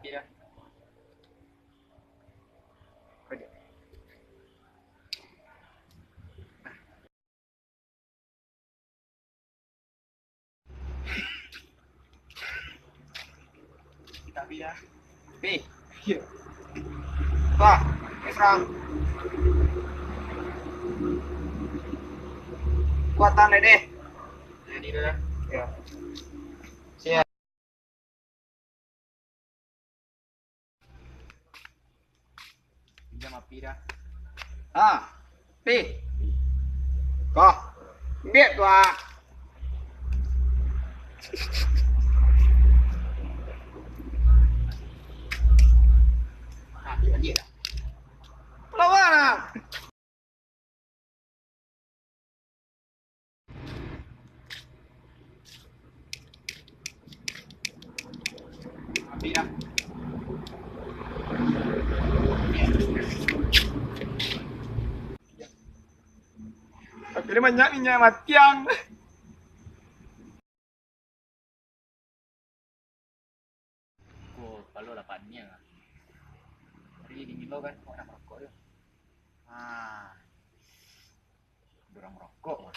Iya. Tapi ya. Pi. Iya. Wah, serang. Kuatan deh. Jadi dah. Ya. Siap. Pinjam api dah. Ah, Pi. Kok. Biết tua. Ah, dia dia. Lawan ah. Api dah. Akhirnya banyak ni matiang. Oh, kalau lapannya. Hari ini lo kan mau nak merokok dia. Ah. Dorang merokok.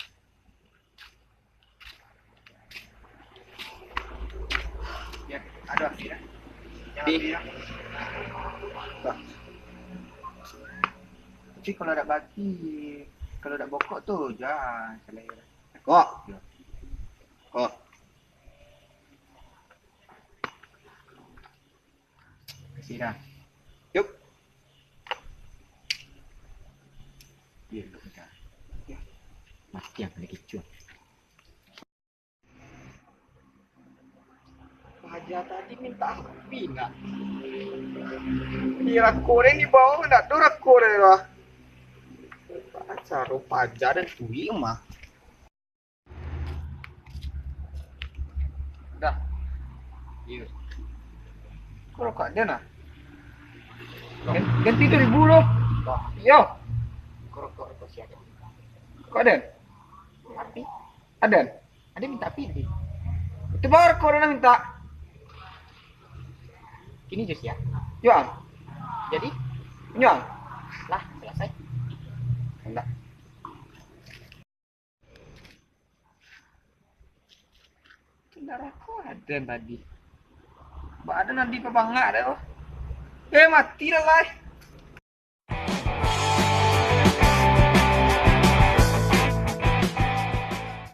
Ya, ada api dah. Api dah. Tapi kalau ada baki, kalau ada bokok tu jangan selera. Kok. Kok. Kasih dah. Yuk. Biar lu dah. Ya. Mati yang kena kecut. Raja tadi minta api nak. Di rakore ni bawah nak tu rakore lah. Acara pajar dan tui mah. Dah. Iya. Kau rokok dia nak? Ganti 2000 loh. Yo. Kau rokok siapa? Kau ada? Api? Ada? Ada minta api ni. Itu baru kau orang minta. Ini jus ya? Jual. Jadi? Jual. Lah, selesai. Enggak. Darahku ada tadi. Ada nanti pebangga ada. Mati dah lah.